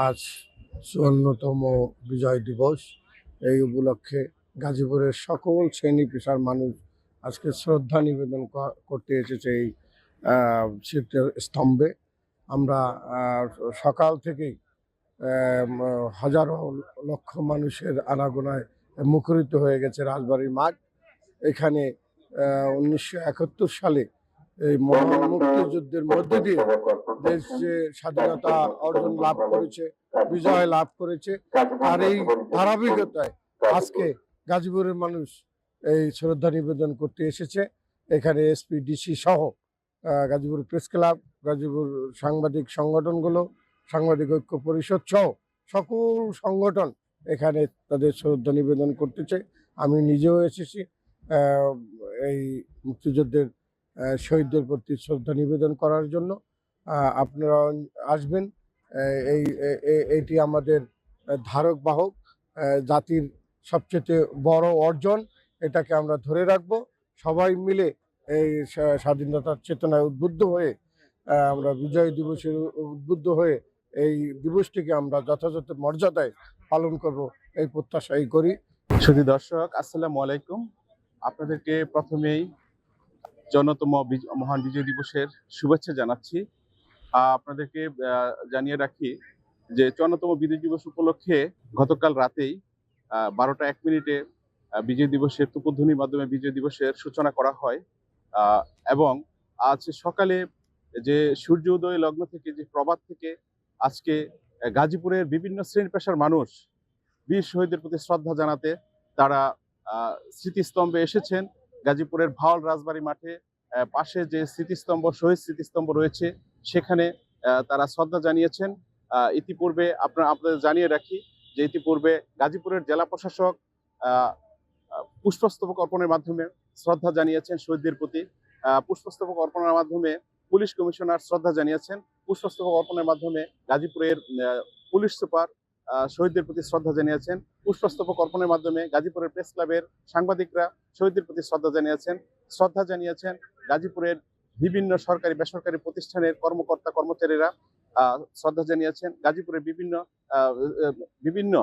আজ ৫৪তম বিজয় দিবস। এই উপলক্ষে গাজীপুরের সকল শ্রেণী পেশার মানুষ আজকে শ্রদ্ধা নিবেদন করতে এসেছে এই স্মৃতির স্তম্ভে। আমরা সকাল থেকেই হাজারো লক্ষ মানুষের আনাগোনায় মুখরিত হয়ে গেছে রাজবাড়ির মাঠ। এখানে ১৯৭১ সালে এই মহান মুক্তিযুদ্ধের মধ্যে দিয়ে দেশ যে স্বাধীনতা অর্জন লাভ করেছে, বিজয় লাভ করেছে, তার এই ধারাবাহিকতায় আজকে গাজীপুরের মানুষ এই শ্রদ্ধা নিবেদন করতে এসেছে। এখানে এসপি, ডিসি সহ গাজীপুর প্রেস ক্লাব, গাজীপুর সাংবাদিক সংগঠনগুলো, সাংবাদিক ঐক্য পরিষদ সহ সকল সংগঠন এখানে তাদের শ্রদ্ধা নিবেদন করতেছে। আমি নিজেও এসেছি এই মুক্তিযুদ্ধের শহীদদের প্রতি শ্রদ্ধা নিবেদন করার জন্য। আপনারা আসবেন। এইটি আমাদের ধারক বাহক, জাতির সবচেয়ে বড় অর্জন। এটাকে আমরা ধরে রাখবো। সবাই মিলে এই স্বাধীনতার চেতনায় উদ্বুদ্ধ হয়ে আমরা বিজয় দিবসের উদ্বুদ্ধ হয়ে এই দিবসটিকে আমরা যথাযথ মর্যাদায় পালন করব, এই প্রত্যাশাই করি। সুধী দর্শক, আসসালামু আলাইকুম। আপনাদেরকে প্রথমেই জনতম মহান বিজয় দিবসের শুভেচ্ছা জানাচ্ছি। আপনাদেরকে জানিয়ে রাখি যে ৫৪তম বিজয় দিবস উপলক্ষে গতকাল রাতেই ১২টা ১ মিনিটে বিজয় দিবসের তুপধ্বনির মাধ্যমে বিজয় দিবসের সূচনা করা হয়। এবং আজ সকালে যে সূর্য উদয় লগ্ন থেকে, যে প্রভাত থেকে আজকে গাজীপুরের বিভিন্ন শ্রেণী পেশার মানুষ বীর শহীদদের প্রতি শ্রদ্ধা জানাতে তারা স্মৃতিস্তম্ভে এসেছেন। গাজীপুরের ভাওয়াল রাজবাড়ি মাঠে পাশে যে স্মৃতিস্তম্ভ, শহীদ স্মৃতিস্তম্ভ রয়েছে, সেখানে তারা শ্রদ্ধা জানিয়েছেন। ইতিপূর্বে আপনাদের জানিয়ে রাখি যে ইতিপূর্বে গাজীপুরের জেলা প্রশাসক পুষ্পস্তবক অর্পণের মাধ্যমে শ্রদ্ধা জানিয়েছেন শহীদদের প্রতি। পুষ্পস্তবক অর্পণের মাধ্যমে পুলিশ কমিশনার শ্রদ্ধা জানিয়েছেন। পুষ্পস্তবক অর্পণের মাধ্যমে গাজীপুরের পুলিশ সুপার শহীদদের প্রতি শ্রদ্ধা জানিয়েছেন। পুষ্পস্তবক অর্পণের মাধ্যমে গাজীপুরের প্রেস ক্লাবের সাংবাদিকরা শহীদদের প্রতি শ্রদ্ধা জানিয়েছেন। গাজীপুরের বিভিন্ন সরকারি বেসরকারি প্রতিষ্ঠানের কর্মকর্তা কর্মচারীরা শ্রদ্ধা জানিয়েছেন। গাজীপুরের বিভিন্ন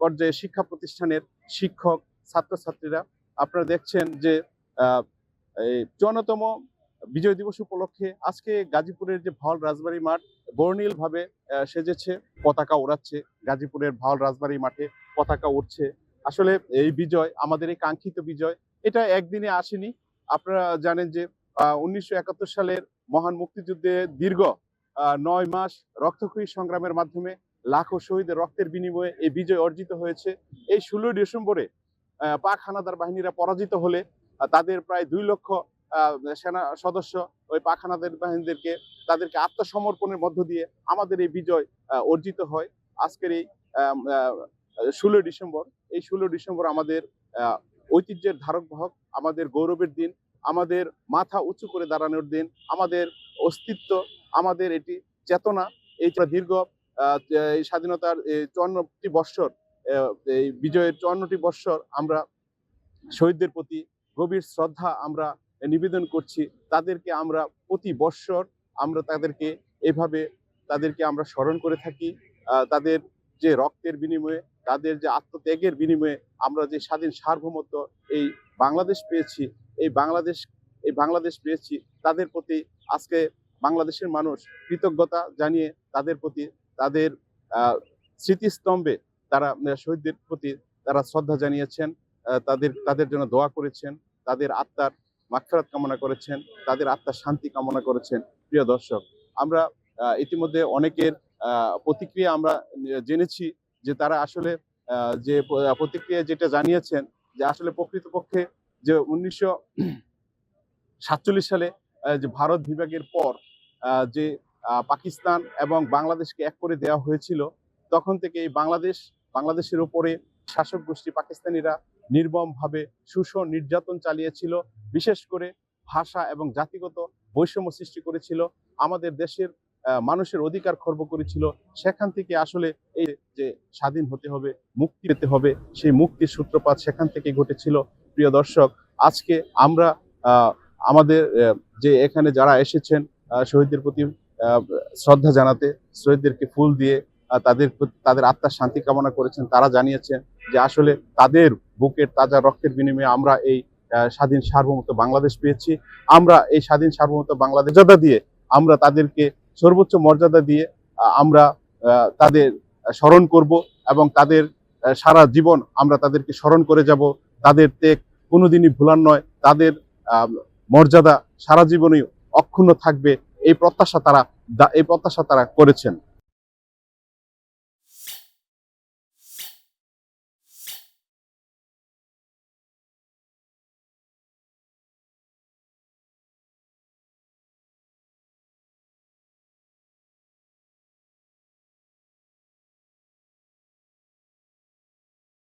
পর্যায়ে শিক্ষা প্রতিষ্ঠানের শিক্ষক, ছাত্রছাত্রীরা। আপনারা দেখছেন যে এই ৫৪তম বিজয় দিবস উপলক্ষে আজকে গাজীপুরের যে ভাওয়াল রাজবাড়ি মাঠ বর্ণিল ভাবে সেজেছে, পতাকা ওড়াচ্ছে। গাজীপুরের ভাওয়াল রাজবাড়ি মাঠে পতাকা উঠছে। আসলে এই বিজয়, আমাদের এই কাঙ্ক্ষিত বিজয়, এটা একদিনে আসেনি। আপনারা জানেন যে ১৯৭১ সালের মহান মুক্তিযুদ্ধে দীর্ঘ ৯ মাস রক্তক্ষয়ী সংগ্রামের মাধ্যমে লাখো শহীদের রক্তের বিনিময়ে এই বিজয় অর্জিত হয়েছে। এই ১৬ ডিসেম্বরে পাক হানাদার বাহিনীরা পরাজিত হলে তাদের প্রায় ২ লক্ষ সেনা সদস্য ওই পাক হানাদার বাহিনীদেরকে তাদেরকে আত্মসমর্পণের মধ্য দিয়ে আমাদের এই বিজয় অর্জিত হয়। আজকের এই ১৬ ডিসেম্বর, এই ১৬ ডিসেম্বর আমাদের ঐতিহ্যের ধারক বাহক, আমাদের গৌরবের দিন, আমাদের মাথা উঁচু করে দাঁড়ানোর দিন, আমাদের অস্তিত্ব, আমাদের এটি চেতনা। এই দীর্ঘ এই স্বাধীনতার ৫৪টি বৎসর, এই বিজয়ের ৫৪টি বৎসর আমরা শহীদদের প্রতি গভীর শ্রদ্ধা আমরা নিবেদন করছি। তাদেরকে আমরা প্রতি বৎসর আমরা তাদেরকে আমরা স্মরণ করে থাকি। তাদের যে রক্তের বিনিময়ে, তাদের যে আত্মত্যাগের বিনিময়ে আমরা যে স্বাধীন সার্বভৌমত্ব এই বাংলাদেশ পেয়েছি, তাদের প্রতি আজকে বাংলাদেশের মানুষ কৃতজ্ঞতা জানিয়ে তাদের প্রতি, তাদের স্মৃতিস্তম্ভে তারা শহীদদের প্রতি তারা শ্রদ্ধা জানিয়েছেন, তাদের জন্য দোয়া করেছেন, তাদের আত্মার মাগফিরাত কামনা করেছেন, তাদের আত্মার শান্তি কামনা করেছেন। প্রিয় দর্শক, আমরা ইতিমধ্যে অনেকের প্রতিক্রিয়া আমরা জেনেছি যে তারা আসলে যে প্রতিক্রিয়া যেটা জানিয়েছেন যে আসলে প্রকৃতপক্ষে যে ১৯৪৭ সালে যে ভারত বিভাগের পর যে পাকিস্তান এবং বাংলাদেশকে এক করে দেওয়া হয়েছিল, তখন থেকে এই বাংলাদেশের উপরে শাসক গোষ্ঠী পাকিস্তানিরা নির্মমভাবে শোষণ নির্যাতন চালিয়েছিল। বিশেষ করে ভাষা এবং জাতিগত বৈষম্য সৃষ্টি করেছিল, আমাদের দেশের মানুষের অধিকার খর্ব করেছিল। সেখান থেকে আসলে এই যে স্বাধীন হতে হবে, মুক্তি পেতে হবে, সেই মুক্তির সূত্রপাত সেখান থেকে ঘটেছিল। প্রিয় দর্শক, আজকে আমরা আমাদের যে এখানে যারা এসেছেন শহীদদের প্রতি শ্রদ্ধা জানাতে, শহীদদেরকে ফুল দিয়ে তাদের আত্মার শান্তি কামনা করেছেন। তারা জানিয়েছেন যে আসলে তাদের বুকের তাজা রক্তের বিনিময়ে আমরা এই স্বাধীন সার্বভৌমত্ব বাংলাদেশ পেয়েছি। আমরা এই স্বাধীন সার্বভৌমত্ব বাংলাদেশ মর্যাদা দিয়ে, আমরা তাদেরকে সর্বোচ্চ মর্যাদা দিয়ে আমরা তাদের স্মরণ করব এবং তাদের সারা জীবন আমরা তাদেরকে স্মরণ করে যাব। তাদের ত্যাগ কোনোদিনই ভুলার নয়, তাদের মর্যাদা সারা জীবনই অক্ষুণ্ণ থাকবে, এই প্রত্যাশা তারা করেছেন।